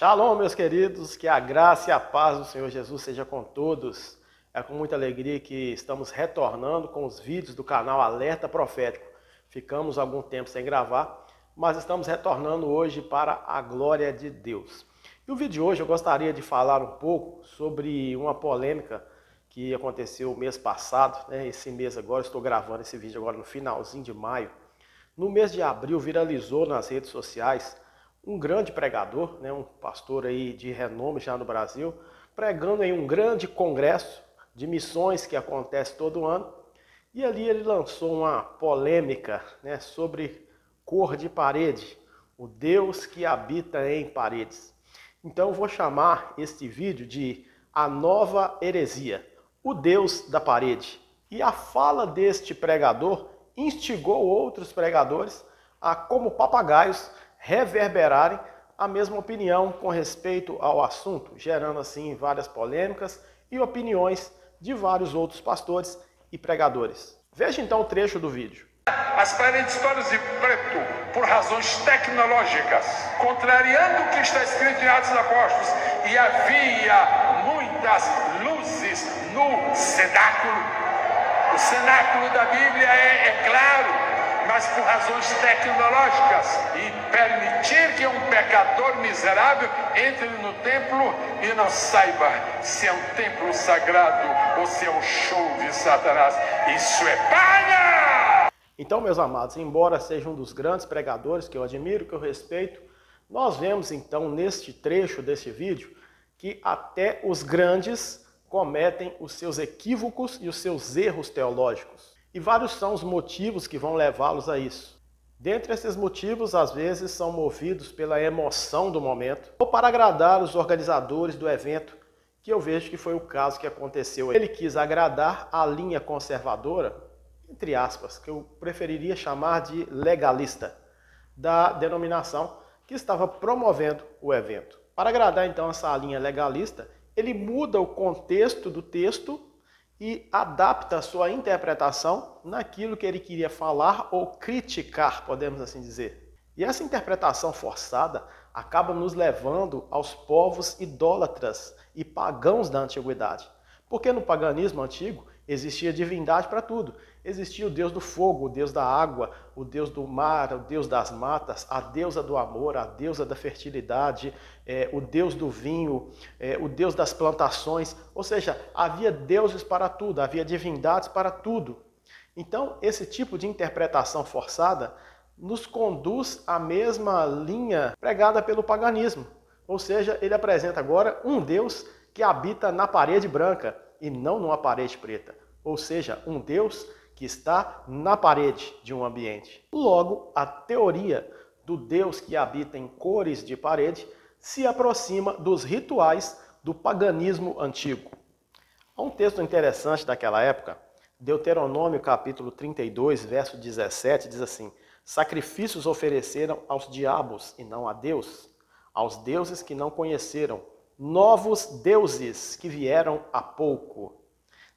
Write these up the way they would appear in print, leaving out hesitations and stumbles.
Shalom, meus queridos, que a graça e a paz do Senhor Jesus seja com todos. É com muita alegria que estamos retornando com os vídeos do canal Alerta Profético. Ficamos algum tempo sem gravar, mas estamos retornando hoje para a glória de Deus. E o vídeo de hoje eu gostaria de falar um pouco sobre uma polêmica que aconteceu o mês passado, né? Esse mês agora, estou gravando esse vídeo agora no finalzinho de maio. No mês de abril viralizou nas redes sociais um grande pregador, né, um pastor aí de renome já no Brasil, pregando em um grande congresso de missões que acontece todo ano. E ali ele lançou uma polêmica, né, sobre cor de parede, o Deus que habita em paredes. Então eu vou chamar este vídeo de A Nova Heresia, o Deus da Parede. E a fala deste pregador instigou outros pregadores a, como papagaios, reverberarem a mesma opinião com respeito ao assunto, gerando assim várias polêmicas e opiniões de vários outros pastores e pregadores. Veja então o trecho do vídeo. As paredes todas de preto por razões tecnológicas, contrariando o que está escrito em Atos dos Apóstolos, e havia muitas luzes no cenáculo. O cenáculo da Bíblia é claro, mas por razões tecnológicas, e permitir que um pecador miserável entre no templo e não saiba se é um templo sagrado ou se é um show de Satanás. Isso é palha! Então, meus amados, embora seja um dos grandes pregadores que eu admiro, que eu respeito, nós vemos então neste trecho deste vídeo que até os grandes cometem os seus equívocos e os seus erros teológicos. E vários são os motivos que vão levá-los a isso. Dentre esses motivos, às vezes, são movidos pela emoção do momento ou para agradar os organizadores do evento, que eu vejo que foi o caso que aconteceu. Ele quis agradar a linha conservadora, entre aspas, que eu preferiria chamar de legalista, da denominação que estava promovendo o evento. Para agradar, então, essa linha legalista, ele muda o contexto do texto e adapta a sua interpretação naquilo que ele queria falar ou criticar, podemos assim dizer. E essa interpretação forçada acaba nos levando aos povos idólatras e pagãos da antiguidade. Porque no paganismo antigo existia divindade para tudo. Existia o Deus do fogo, o Deus da água, o Deus do mar, o Deus das matas, a deusa do amor, a deusa da fertilidade, o Deus do vinho, o Deus das plantações. Ou seja, havia deuses para tudo, havia divindades para tudo. Então, esse tipo de interpretação forçada nos conduz à mesma linha pregada pelo paganismo. Ou seja, ele apresenta agora um Deus que habita na parede branca e não numa parede preta. Ou seja, um Deus que está na parede de um ambiente. Logo, a teoria do Deus que habita em cores de parede se aproxima dos rituais do paganismo antigo. Há um texto interessante daquela época, Deuteronômio capítulo 32, verso 17, diz assim: sacrifícios ofereceram aos diabos e não a Deus, aos deuses que não conheceram, novos deuses que vieram há pouco,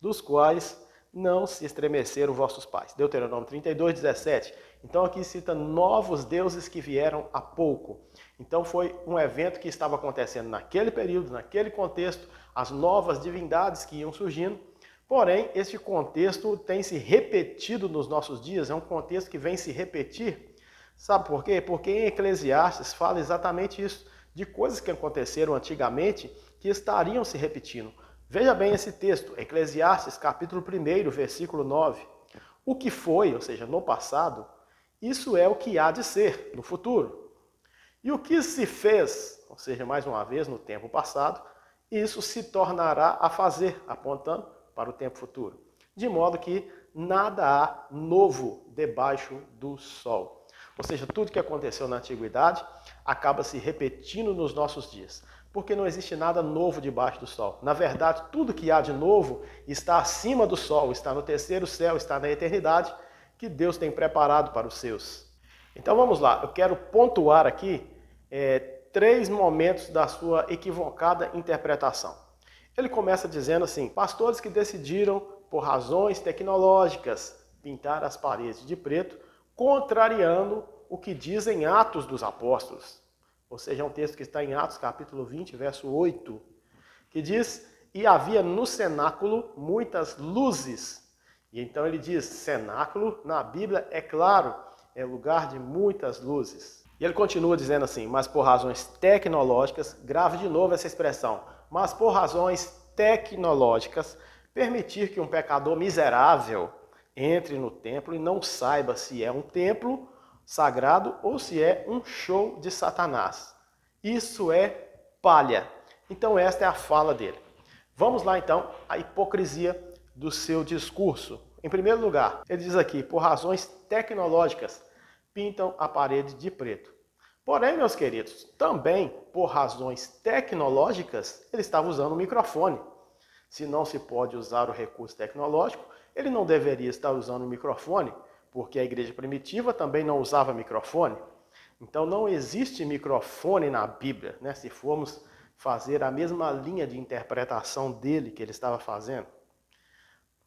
dos quais não se estremeceram vossos pais. Deuteronômio 32, 17. Então aqui cita novos deuses que vieram há pouco. Então foi um evento que estava acontecendo naquele período, naquele contexto, as novas divindades que iam surgindo. Porém, esse contexto tem se repetido nos nossos dias, é um contexto que vem se repetir. Sabe por quê? Porque em Eclesiastes fala exatamente isso, de coisas que aconteceram antigamente que estariam se repetindo. Veja bem esse texto, Eclesiastes capítulo 1, versículo 9. O que foi, ou seja, no passado, isso é o que há de ser no futuro. E o que se fez, ou seja, mais uma vez, no tempo passado, isso se tornará a fazer, apontando para o tempo futuro. De modo que nada há novo debaixo do sol. Ou seja, tudo que aconteceu na antiguidade acaba se repetindo nos nossos dias. Porque não existe nada novo debaixo do sol. Na verdade, tudo que há de novo está acima do sol, está no terceiro céu, está na eternidade, que Deus tem preparado para os seus. Então vamos lá, eu quero pontuar aqui 3 momentos da sua equivocada interpretação. Ele começa dizendo assim: pastores que decidiram, por razões tecnológicas, pintar as paredes de preto, contrariando o que dizem Atos dos Apóstolos. ou seja, é um texto que está em Atos capítulo 20, verso 8, que diz: e havia no cenáculo muitas luzes. E então ele diz, cenáculo na Bíblia, é claro, é lugar de muitas luzes. E ele continua dizendo assim, mas por razões tecnológicas, grave de novo essa expressão, mas por razões tecnológicas, permitir que um pecador miserável entre no templo e não saiba se é um templo sagrado ou se é um show de Satanás. Isso é palha. Então esta é a fala dele. Vamos lá então, a hipocrisia do seu discurso. Em primeiro lugar, ele diz aqui, por razões tecnológicas, pintam a parede de preto. Porém, meus queridos, também por razões tecnológicas, ele estava usando o microfone. Se não se pode usar o recurso tecnológico, ele não deveria estar usando o microfone, porque a igreja primitiva também não usava microfone. Então não existe microfone na Bíblia, né? Se formos fazer a mesma linha de interpretação dele que ele estava fazendo.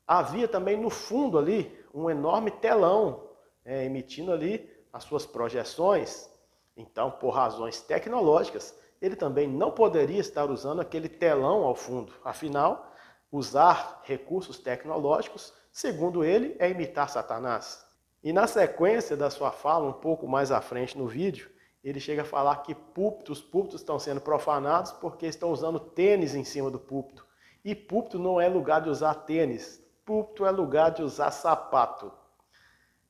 Havia também no fundo ali um enorme telão, emitindo ali as suas projeções. Então, por razões tecnológicas, ele também não poderia estar usando aquele telão ao fundo. Afinal, usar recursos tecnológicos, segundo ele, é imitar Satanás. E na sequência da sua fala, um pouco mais à frente no vídeo, ele chega a falar que os púlpitos estão sendo profanados porque estão usando tênis em cima do púlpito. E púlpito não é lugar de usar tênis, púlpito é lugar de usar sapato.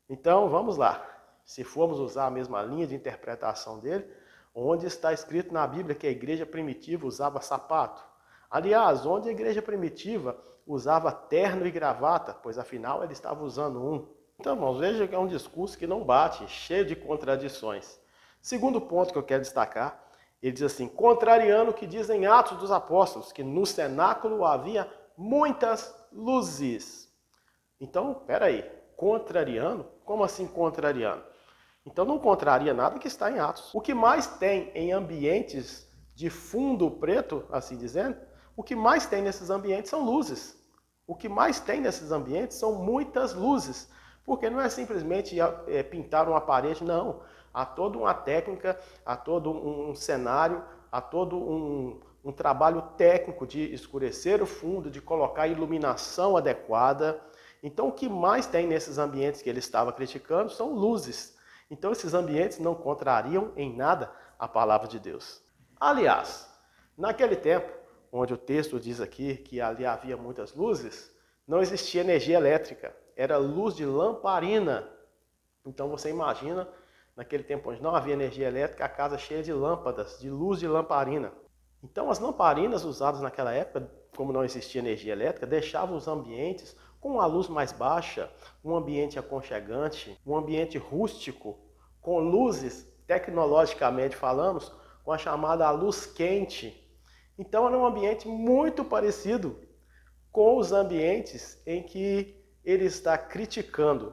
Então, vamos lá. Se formos usar a mesma linha de interpretação dele, onde está escrito na Bíblia que a igreja primitiva usava sapato? Aliás, onde a igreja primitiva usava terno e gravata, pois afinal ele estava usando um. Então, irmãos, veja que é um discurso que não bate, cheio de contradições. Segundo ponto que eu quero destacar, ele diz assim, contrariando o que dizem Atos dos Apóstolos, que no cenáculo havia muitas luzes. Então, peraí, contrariando? Como assim contrariando? Então não contraria nada que está em Atos. O que mais tem em ambientes de fundo preto, assim dizendo, o que mais tem nesses ambientes são luzes. O que mais tem nesses ambientes são muitas luzes. Porque não é simplesmente pintar uma parede, não. Há toda uma técnica, há todo um cenário, há todo um trabalho técnico de escurecer o fundo, de colocar a iluminação adequada. Então o que mais tem nesses ambientes que ele estava criticando são luzes. Então esses ambientes não contrariam em nada a palavra de Deus. Aliás, naquele tempo, onde o texto diz aqui que ali havia muitas luzes, não existia energia elétrica, era luz de lamparina. Então você imagina, naquele tempo onde não havia energia elétrica, a casa cheia de lâmpadas, de luz de lamparina. Então as lamparinas usadas naquela época, como não existia energia elétrica, deixavam os ambientes com uma luz mais baixa, um ambiente aconchegante, um ambiente rústico, com luzes, tecnologicamente falamos, com a chamada luz quente. Então era um ambiente muito parecido com os ambientes em que ele está criticando.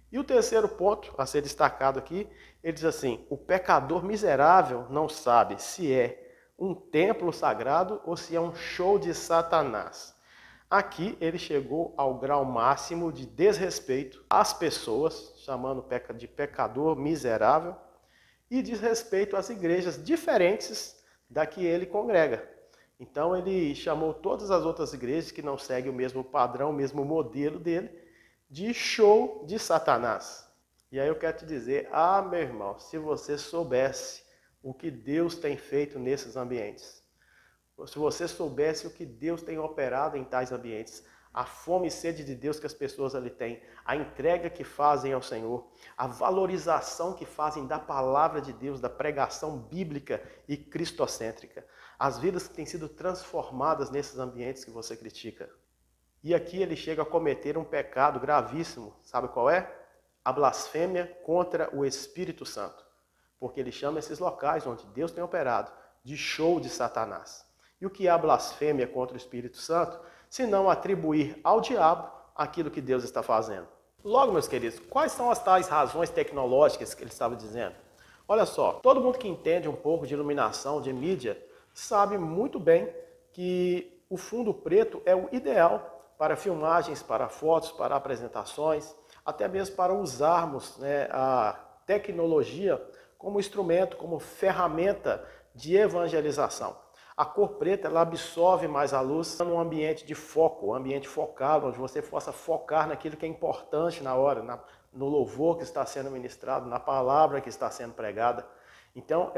E o terceiro ponto a ser destacado aqui, ele diz assim, o pecador miserável não sabe se é um templo sagrado ou se é um show de Satanás. Aqui ele chegou ao grau máximo de desrespeito às pessoas, chamando de pecador miserável, e desrespeito às igrejas diferentes da que ele congrega. Então ele chamou todas as outras igrejas que não seguem o mesmo padrão, o mesmo modelo dele, de show de Satanás. E aí eu quero te dizer, meu irmão, se você soubesse o que Deus tem feito nesses ambientes, se você soubesse o que Deus tem operado em tais ambientes, a fome e sede de Deus que as pessoas ali têm, a entrega que fazem ao Senhor, a valorização que fazem da palavra de Deus, da pregação bíblica e cristocêntrica, as vidas que têm sido transformadas nesses ambientes que você critica. E aqui ele chega a cometer um pecado gravíssimo, sabe qual é? A blasfêmia contra o Espírito Santo, porque ele chama esses locais onde Deus tem operado de show de Satanás. E o que é a blasfêmia contra o Espírito Santo? Se não atribuir ao diabo aquilo que Deus está fazendo. Logo, meus queridos, quais são as tais razões tecnológicas que ele estava dizendo? Olha só, todo mundo que entende um pouco de iluminação, de mídia, sabe muito bem que o fundo preto é o ideal para filmagens, para fotos, para apresentações, até mesmo para usarmos a tecnologia como instrumento, como ferramenta de evangelização. A cor preta, ela absorve mais a luz num ambiente de foco, um ambiente focado, onde você possa focar naquilo que é importante na hora, no louvor que está sendo ministrado, na palavra que está sendo pregada. Então,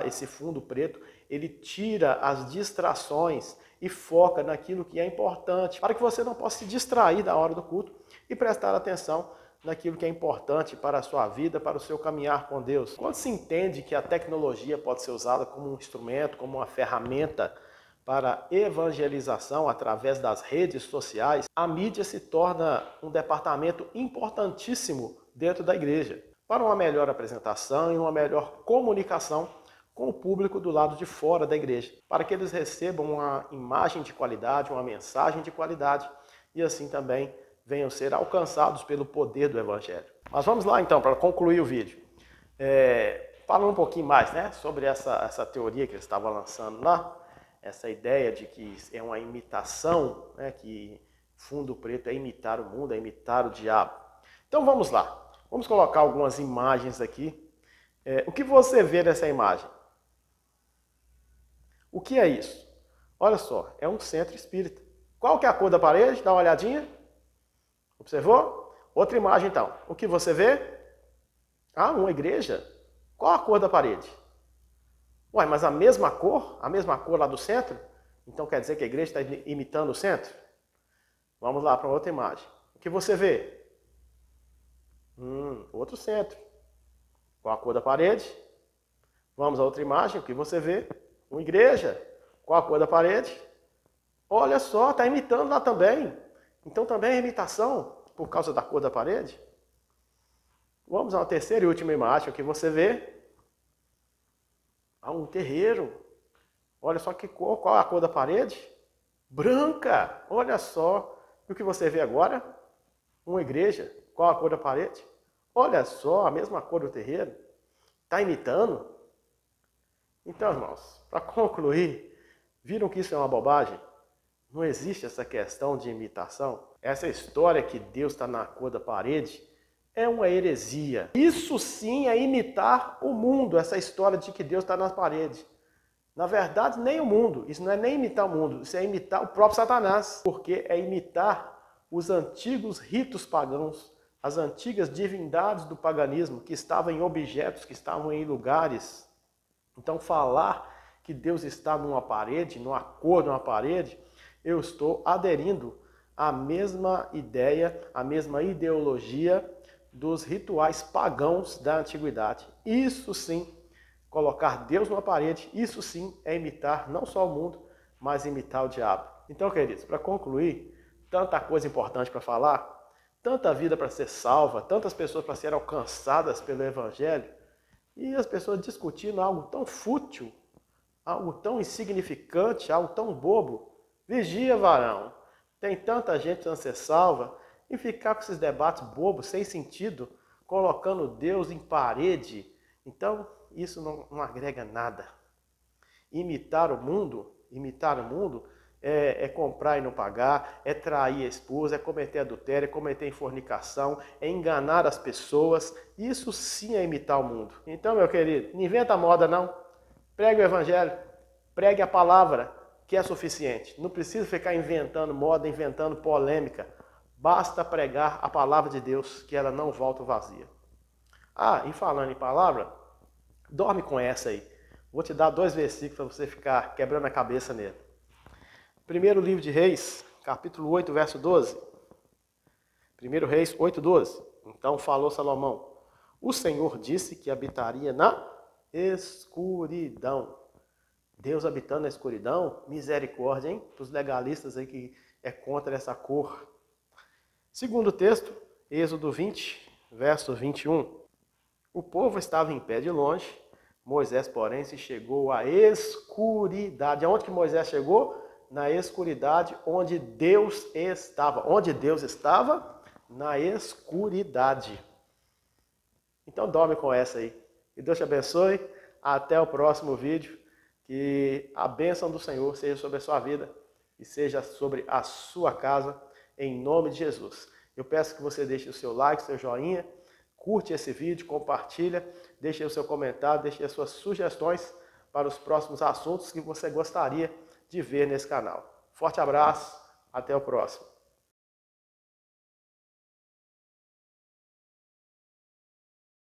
esse fundo preto, ele tira as distrações e foca naquilo que é importante, para que você não possa se distrair da hora do culto e prestar atenção naquilo que é importante para a sua vida, para o seu caminhar com Deus. Quando se entende que a tecnologia pode ser usada como um instrumento, como uma ferramenta para evangelização através das redes sociais, a mídia se torna um departamento importantíssimo dentro da igreja, para uma melhor apresentação e uma melhor comunicação com o público do lado de fora da igreja, para que eles recebam uma imagem de qualidade, uma mensagem de qualidade e assim também venham ser alcançados pelo poder do Evangelho. Mas vamos lá então, para concluir o vídeo. Falando um pouquinho mais, né, sobre essa teoria que ele estava lançando lá, essa ideia de que é uma imitação, né, que fundo preto é imitar o mundo, é imitar o diabo. Então vamos lá, vamos colocar algumas imagens aqui. O que você vê nessa imagem? O que é isso? Olha só, é um centro espírita. Qual que é a cor da parede? Dá uma olhadinha. Observou? Outra imagem então. O que você vê? Ah, uma igreja. Qual a cor da parede? Ué, mas a mesma cor lá do centro? Então quer dizer que a igreja está imitando o centro? Vamos lá para outra imagem. O que você vê? Outro centro. Qual a cor da parede? Vamos a outra imagem. O que você vê? Uma igreja. Qual a cor da parede? Olha só, está imitando lá também. Então também é imitação por causa da cor da parede. Vamos a uma terceira e última imagem. O que você vê? Um terreiro. Olha só que cor. Qual a cor da parede? Branca. Olha só. E o que você vê agora? Uma igreja. Qual a cor da parede? Olha só, a mesma cor do terreiro. Está imitando? Então, irmãos, para concluir, viram que isso é uma bobagem? Não existe essa questão de imitação. Essa história que Deus está na cor da parede é uma heresia. Isso sim é imitar o mundo, essa história de que Deus está na parede. Na verdade, nem o mundo. Isso não é nem imitar o mundo, isso é imitar o próprio Satanás. Porque é imitar os antigos ritos pagãos, as antigas divindades do paganismo que estavam em objetos, que estavam em lugares. Então, falar que Deus está numa parede, numa cor de uma parede, eu estou aderindo à mesma ideia, à mesma ideologia dos rituais pagãos da antiguidade. Isso sim, colocar Deus numa parede, isso sim é imitar não só o mundo, mas imitar o diabo. Então, queridos, para concluir, tanta coisa importante para falar, tanta vida para ser salva, tantas pessoas para serem alcançadas pelo Evangelho, e as pessoas discutindo algo tão fútil, algo tão insignificante, algo tão bobo. Vigia, varão. Tem tanta gente precisando ser salva e ficar com esses debates bobos, sem sentido, colocando Deus em parede. Então, isso não agrega nada. Imitar o mundo é comprar e não pagar, é trair a esposa, é cometer adultério, é cometer fornicação, é enganar as pessoas. Isso sim é imitar o mundo. Então, meu querido, não inventa moda não. Pregue o Evangelho, pregue a palavra, que é suficiente. Não precisa ficar inventando moda, inventando polêmica. Basta pregar a palavra de Deus, que ela não volta vazia. E falando em palavra, dorme com essa aí. Vou te dar 2 versículos para você ficar quebrando a cabeça nele. Primeiro livro de Reis, capítulo 8, verso 12. 1 Reis 8, 12. Então falou Salomão: o Senhor disse que habitaria na escuridão. Deus habitando na escuridão, misericórdia, hein? Para os legalistas aí que é contra essa cor. Segundo texto, Êxodo 20, verso 21. O povo estava em pé de longe, Moisés, porém, se chegou à escuridade. Aonde que Moisés chegou? Na escuridade, onde Deus estava. Onde Deus estava? Na escuridade. Então dorme com essa aí. Que Deus te abençoe. Até o próximo vídeo. Que a bênção do Senhor seja sobre a sua vida e seja sobre a sua casa, em nome de Jesus. Eu peço que você deixe o seu like, seu joinha, curte esse vídeo, compartilha, deixe aí o seu comentário, deixe aí as suas sugestões para os próximos assuntos que você gostaria de ver nesse canal. Forte abraço, até o próximo.